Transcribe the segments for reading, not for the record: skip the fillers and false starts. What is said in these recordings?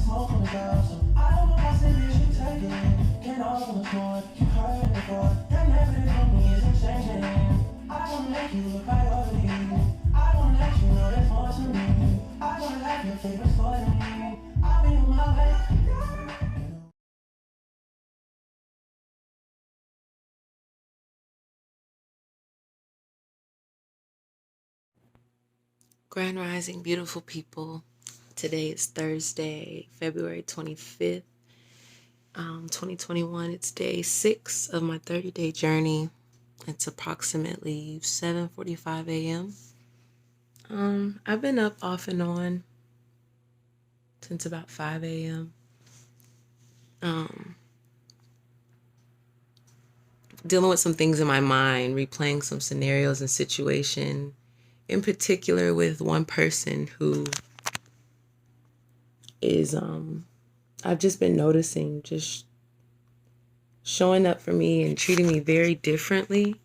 smoke on the ground, so I don't know if I said this should take it. Get off on the floor, you heard it before. That never from me isn't changing. I wanna make you look right over me. I wanna let you know there's more to me. I wanna have your favorite story to me. I'll be on my way. Grand Rising, beautiful people. Today is Thursday, February 25th, 2021. It's day 6 of my 30-day journey. It's approximately 7:45 a.m. I've been up off and on since about 5 a.m. Dealing with some things in my mind, replaying some scenarios and situation, in particular with one person who is I've just been noticing just showing up for me and treating me very differently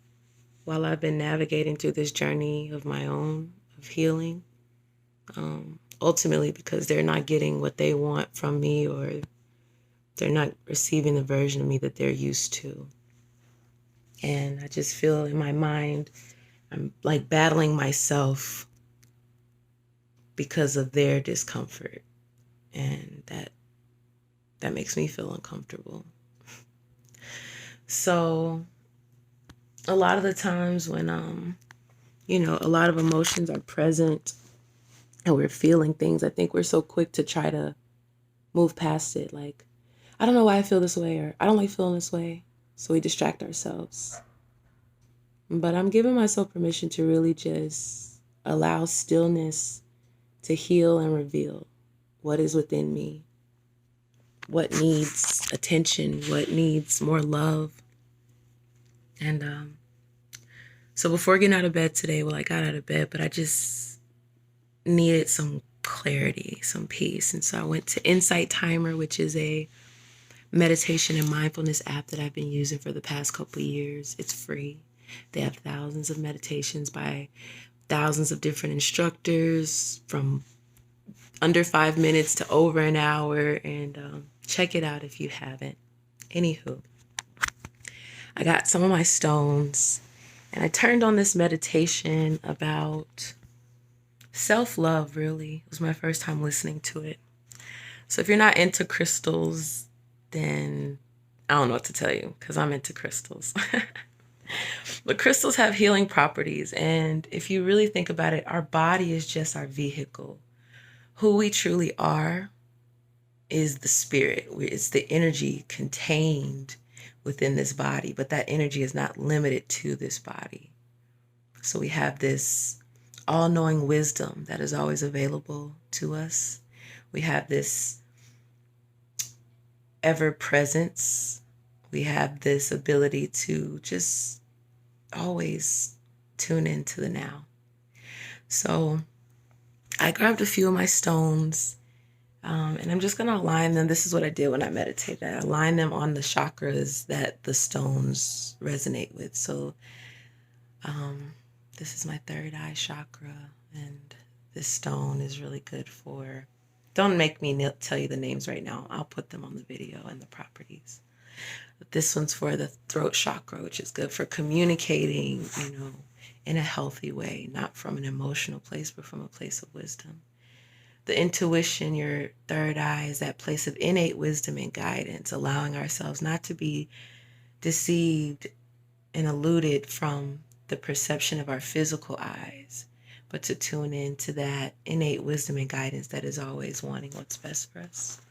while I've been navigating through this journey of my own of healing. Ultimately because they're not getting what they want from me, or they're not receiving the version of me that they're used to. And I just feel in my mind I'm like battling myself because of their discomfort, and that makes me feel uncomfortable. So a lot of the times when a lot of emotions are present and we're feeling things, I think we're so quick to try to move past it. Like, I don't know why I feel this way, or I don't like feeling this way. So we distract ourselves. But I'm giving myself permission to really just allow stillness to heal and reveal what is within me, what needs attention, what needs more love. And so before getting out of bed today, well, I got out of bed, but I just needed some clarity, some peace. And so I went to Insight Timer, which is a meditation and mindfulness app that I've been using for the past couple of years. It's free. They have thousands of meditations by thousands of different instructors, from under 5 minutes to over an hour. And check it out if you haven't. Anywho, I got some of my stones and I turned on this meditation about self-love. Really, it was my first time listening to it. So if you're not into crystals, then I don't know what to tell you, because I'm into crystals. But crystals have healing properties. And if you really think about it, our body is just our vehicle. Who we truly are is the spirit. It's the energy contained within this body, but that energy is not limited to this body. So we have this all-knowing wisdom that is always available to us. We have this ever presence. We have this ability to just always tune into the now. So I grabbed a few of my stones, and I'm just going to align them. This is what I did when I meditated. I aligned them on the chakras that the stones resonate with. So this is my third eye chakra, and this stone is really good for, don't make me tell you the names right now. I'll put them on the video and the properties. But this one's for the throat chakra, which is good for communicating, in a healthy way, not from an emotional place, but from a place of wisdom. The intuition, your third eye, is that place of innate wisdom and guidance, allowing ourselves not to be deceived and eluded from the perception of our physical eyes, but to tune into that innate wisdom and guidance that is always wanting what's best for us.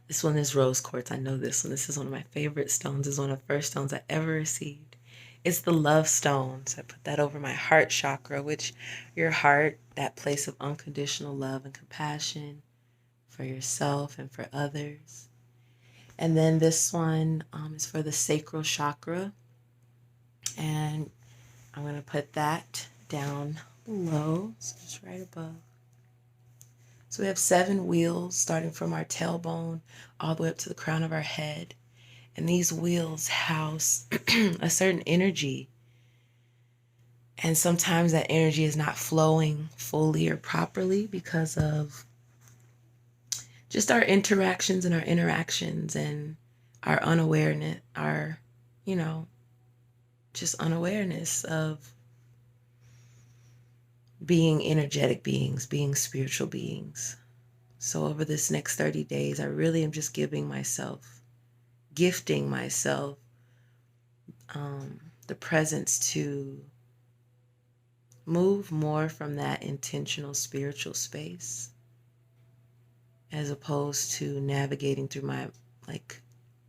This one is rose quartz. I know this one. This is one of my favorite stones. It's one of the first stones I ever received. It's the love stone. So I put that over my heart chakra, which your heart, that place of unconditional love and compassion for yourself and for others. And then this one is for the sacral chakra. And I'm going to put that down below. So just right above. So we have 7 wheels starting from our tailbone all the way up to the crown of our head. And these wheels house a certain energy. And sometimes that energy is not flowing fully or properly because of just our interactions and our unawareness, our, you know, just unawareness of being energetic beings, being spiritual beings. So over this next 30 days, I really am just gifting myself the presence to move more from that intentional spiritual space, as opposed to navigating through my, like,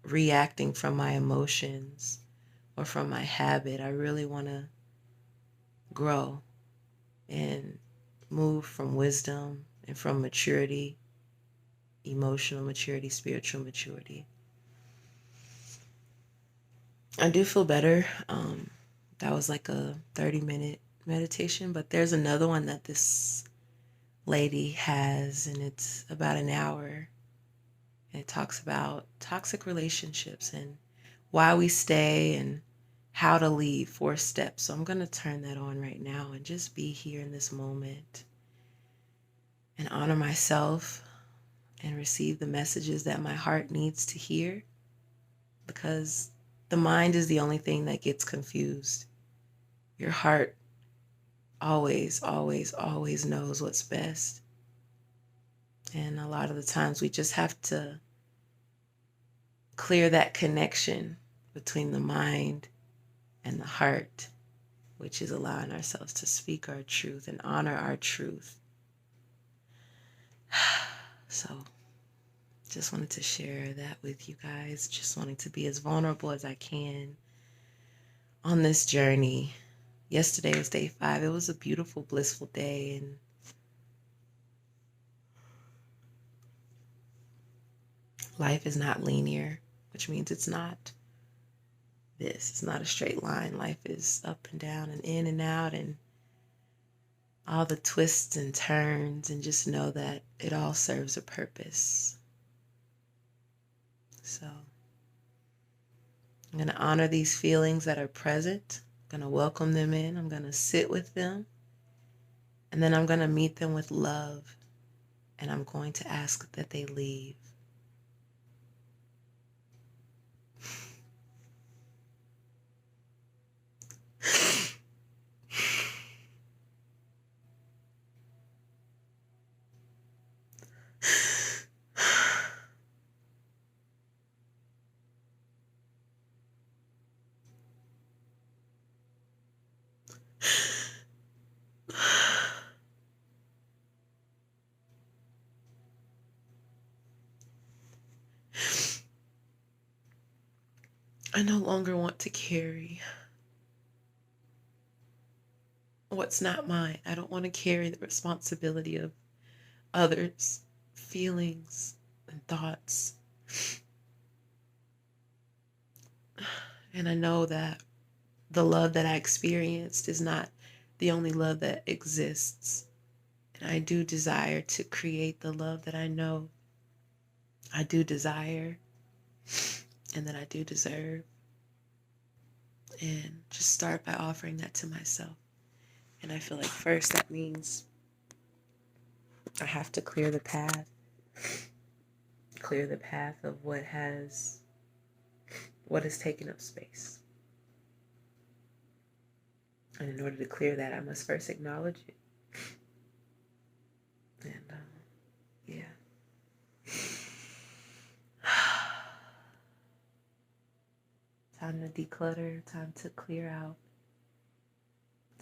reacting from my emotions or from my habit. I really want to grow and move from wisdom and from maturity, emotional maturity, spiritual maturity. I do feel better. That was like a 30-minute meditation, but there's another one that this lady has, and it's about an hour. And it talks about toxic relationships and why we stay and how to leave, 4 steps. So I'm going to turn that on right now and just be here in this moment and honor myself and receive the messages that my heart needs to hear, because the mind is the only thing that gets confused. Your heart always, always, always knows what's best. And a lot of the times we just have to clear that connection between the mind and the heart, which is allowing ourselves to speak our truth and honor our truth. So just wanted to share that with you guys. Just wanting to be as vulnerable as I can on this journey. Yesterday was day 5. It was a beautiful, blissful day, and life is not linear, which means it's not this. It's not a straight line. Life is up and down and in and out and all the twists and turns, and just know that it all serves a purpose. So I'm going to honor these feelings that are present. I'm going to welcome them in. I'm going to sit with them. And then I'm going to meet them with love. And I'm going to ask that they leave. I no longer want to carry what's not mine. I don't want to carry the responsibility of others' feelings and thoughts. And I know that the love that I experienced is not the only love that exists. And I do desire to create the love that I know I do desire and that I do deserve. And just start by offering that to myself. And I feel like first that means I have to clear the path of what has taken up space. And in order to clear that, I must first acknowledge it. And yeah. Time to declutter, time to clear out,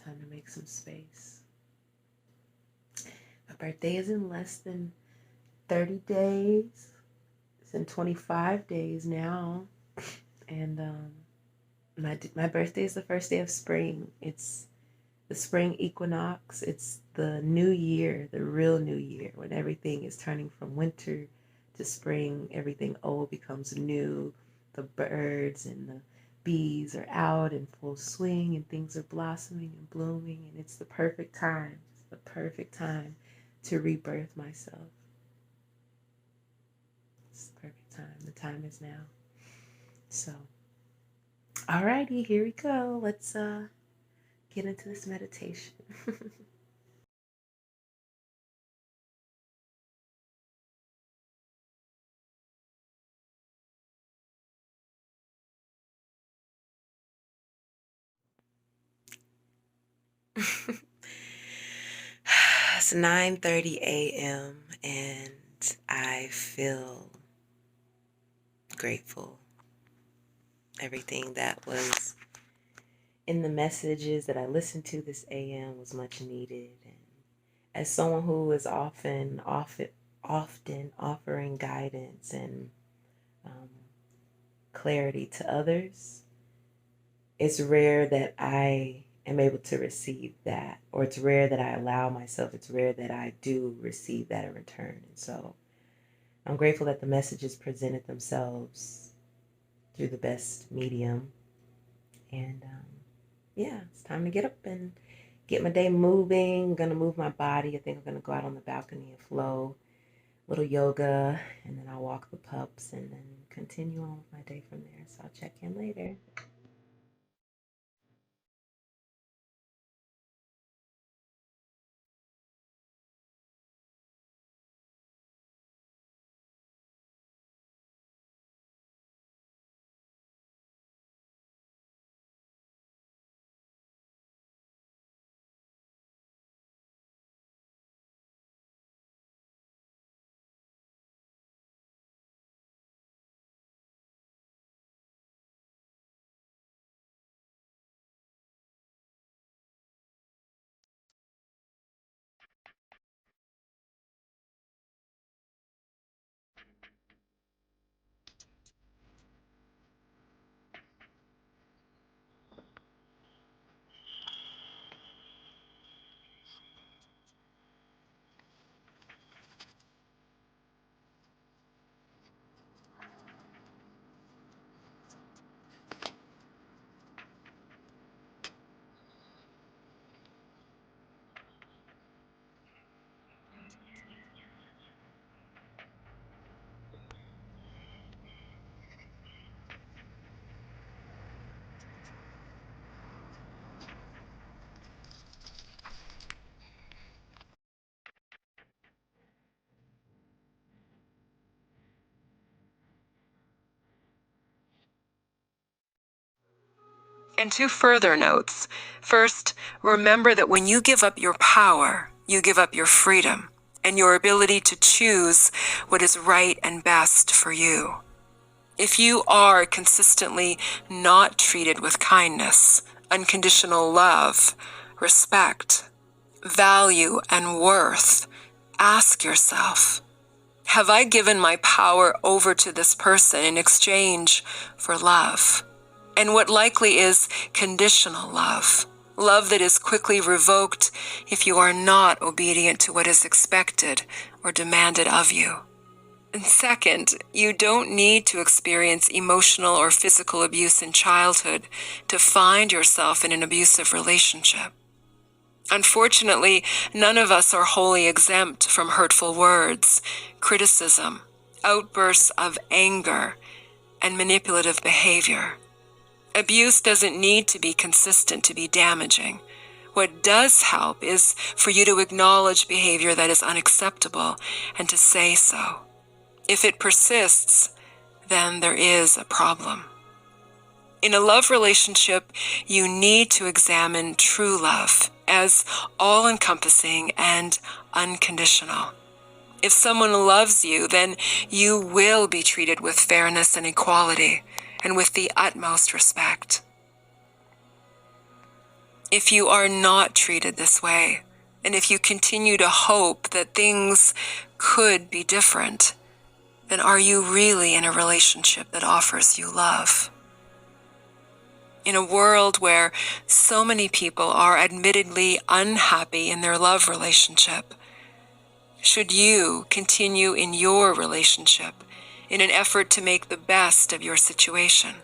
time to make some space. My birthday is in less than 30 days. It's in 25 days now. And my birthday is the first day of spring. It's the spring equinox. It's the new year, the real new year, when everything is turning from winter to spring. Everything old becomes new. The birds and the bees are out in full swing, and things are blossoming and blooming, and it's the perfect time. It's the perfect time to rebirth myself. It's the perfect time. The time is now. So, alrighty, here we go. Let's get into this meditation. It's 9:30 a.m. and I feel grateful. Everything that was in the messages that I listened to this AM was much needed. And as someone who is often offering guidance and um, clarity to others, it's rare that I am able to receive that, or it's rare that I allow myself, it's rare that I do receive that in return. And so I'm grateful that the messages presented themselves through the best medium. And yeah, it's time to get up and get my day moving. I'm going to move my body. I think I'm going to go out on the balcony and flow, a little yoga, and then I'll walk the pups and then continue on with my day from there. So I'll check in later. And two further notes. First, remember that when you give up your power, you give up your freedom and your ability to choose what is right and best for you. If you are consistently not treated with kindness, unconditional love, respect, value, and worth, ask yourself, have I given my power over to this person in exchange for love? And what likely is conditional love, love that is quickly revoked if you are not obedient to what is expected or demanded of you. And second, you don't need to experience emotional or physical abuse in childhood to find yourself in an abusive relationship. Unfortunately, none of us are wholly exempt from hurtful words, criticism, outbursts of anger, and manipulative behavior. Abuse doesn't need to be consistent to be damaging. What does help is for you to acknowledge behavior that is unacceptable and to say so. If it persists, then there is a problem. In a love relationship, you need to examine true love as all-encompassing and unconditional. If someone loves you, then you will be treated with fairness and equality and with the utmost respect. If you are not treated this way, and if you continue to hope that things could be different, then are you really in a relationship that offers you love? In a world where so many people are admittedly unhappy in their love relationship, should you continue in your relationship in an effort to make the best of your situation?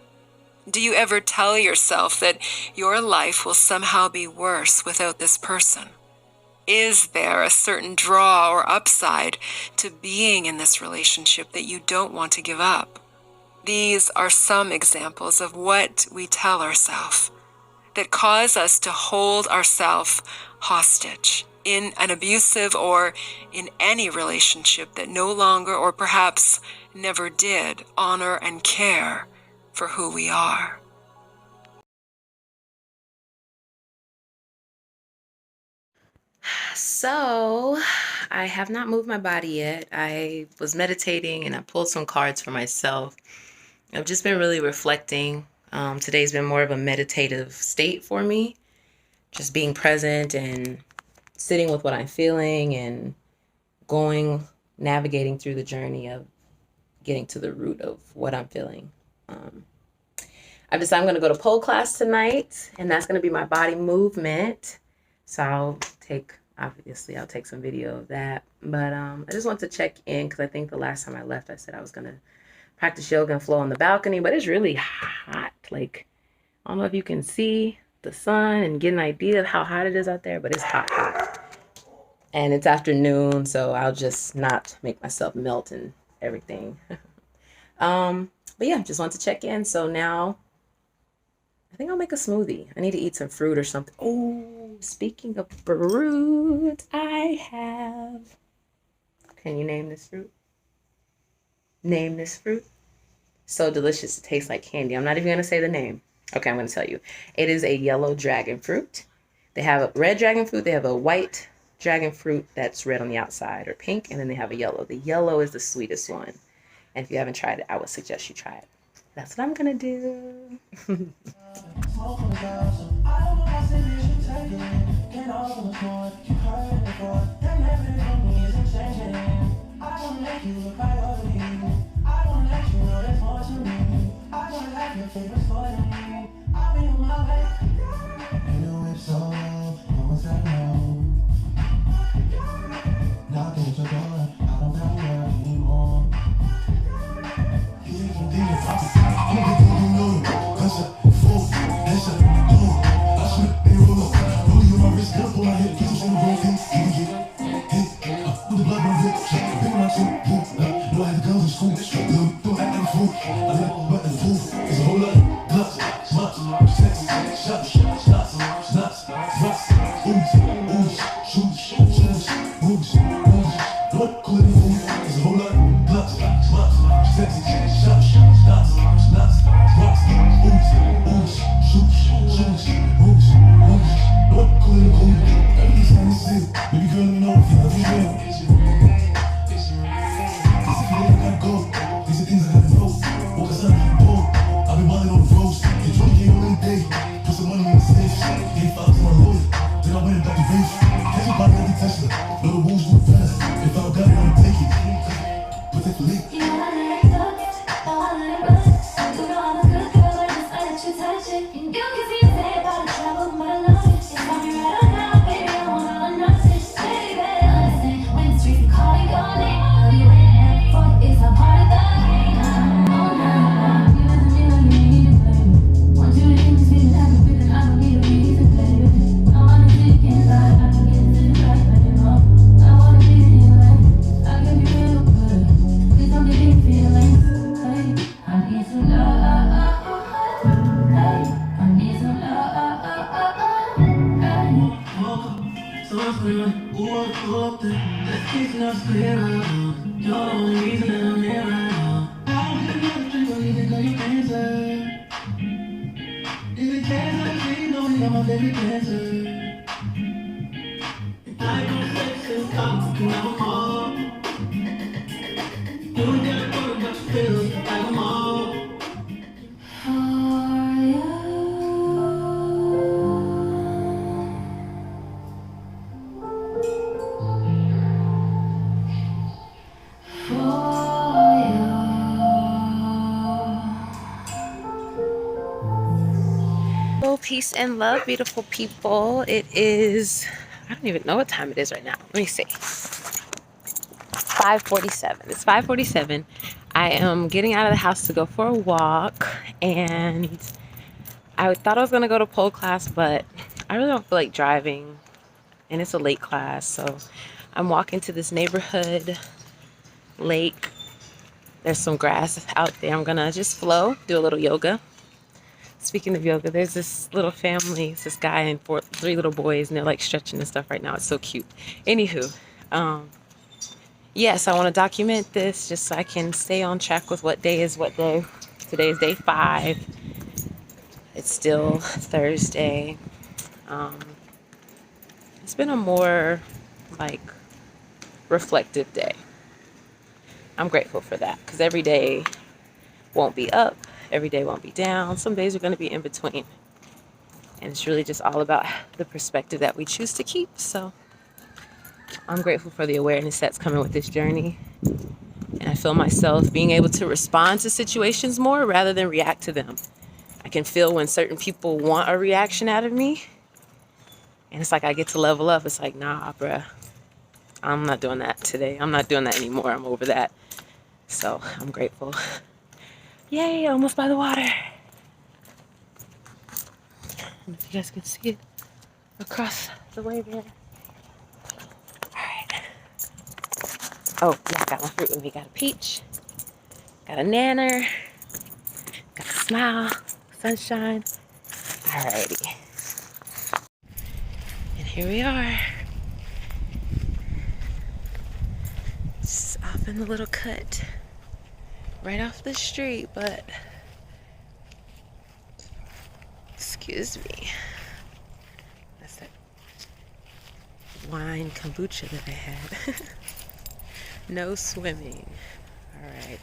Do you ever tell yourself that your life will somehow be worse without this person? Is there a certain draw or upside to being in this relationship that you don't want to give up? These are some examples of what we tell ourselves that cause us to hold ourselves hostage in an abusive or in any relationship that no longer or perhaps never did honor and care for who we are. So, I have not moved my body yet. I was meditating and I pulled some cards for myself. I've just been really reflecting. Today's been more of a meditative state for me, just being present and sitting with what I'm feeling and navigating through the journey of getting to the root of what I'm feeling. I've decided I'm going to go to pole class tonight, and that's going to be my body movement. So I'll take some video of that. But I just want to check in because I think the last time I left, I said I was going to practice yoga and flow on the balcony, but it's really hot. Like, I don't know if you can see the sun and get an idea of how hot it is out there, but it's hot, hot. And it's afternoon, so I'll just not make myself melt and everything. But yeah, just want to check in. So now I think I'll make a smoothie. I need to eat some fruit or something. Oh, speaking of fruit, I have. Can you name this fruit? Name this fruit. So delicious. It tastes like candy. I'm not even going to say the name. Okay, I'm going to tell you. It is a yellow dragon fruit. They have a red dragon fruit. They have a white dragon fruit that's red on the outside or pink. And then they have a yellow. The yellow is the sweetest one. And if you haven't tried it, I would suggest you try it. That's what I'm going to do. Peace and love, beautiful people. It is, I don't even know what time it is right now. Let me see. 5:47. It's 5:47. I am getting out of the house to go for a walk, and I thought I was going to go to pole class, but I really don't feel like driving, and it's a late class, so I'm walking to this neighborhood lake. There's some grass out there. I'm going to just flow, do a little yoga. Speaking of yoga, there's this little family, it's this guy and three little boys, and they're like stretching and stuff right now. It's so cute. Anywho, yes, I want to document this just so I can stay on track with what day is what day. Today is day 5. It's still Thursday. It's been a more like reflective day. I'm grateful for that because every day won't be up, every day won't be down. Some days are going to be in between. And it's really just all about the perspective that we choose to keep. So I'm grateful for the awareness that's coming with this journey. And I feel myself being able to respond to situations more rather than react to them. I can feel when certain people want a reaction out of me. And it's like I get to level up. It's like, nah, bruh, I'm not doing that today. I'm not doing that anymore. I'm over that. So I'm grateful. Yay, almost by the water. I don't know if you guys can see it across the way there. Alright. Oh, yeah, I got my fruit with me. Got a peach. Got a nanner. Got a smile. Sunshine. Alrighty. And here we are. Just off in the little cut. Right off the street, but excuse me. That's that wine kombucha that I had. No swimming. Alright.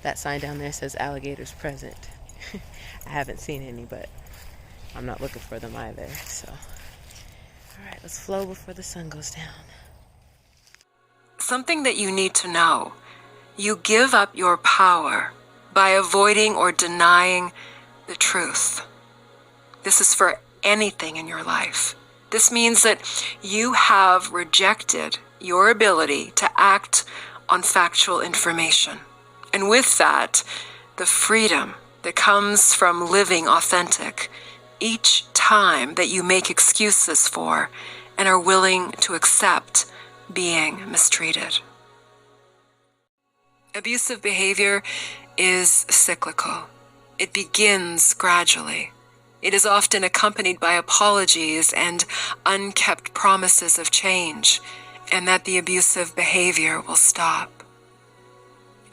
That sign down there says alligators present. I haven't seen any, but I'm not looking for them either. So, alright, let's flow before the sun goes down. Something that you need to know. You give up your power by avoiding or denying the truth. This is for anything in your life. This means that you have rejected your ability to act on factual information. And with that, the freedom that comes from living authentic each time that you make excuses for and are willing to accept being mistreated. Abusive behavior is cyclical. It begins gradually. It is often accompanied by apologies and unkept promises of change, and that the abusive behavior will stop.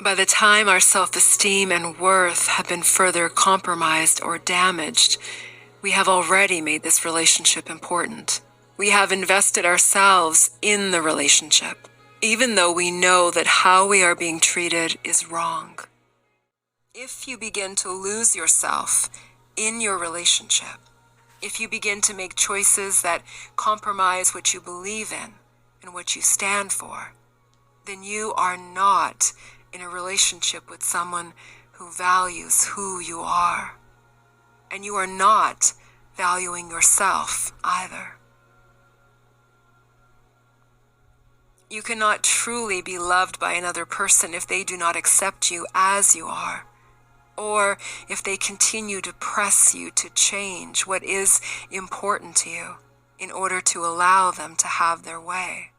By the time our self-esteem and worth have been further compromised or damaged, we have already made this relationship important. We have invested ourselves in the relationship, even though we know that how we are being treated is wrong. If you begin to lose yourself in your relationship, if you begin to make choices that compromise what you believe in and what you stand for, then you are not in a relationship with someone who values who you are. And you are not valuing yourself either. You cannot truly be loved by another person if they do not accept you as you are, or if they continue to press you to change what is important to you in order to allow them to have their way.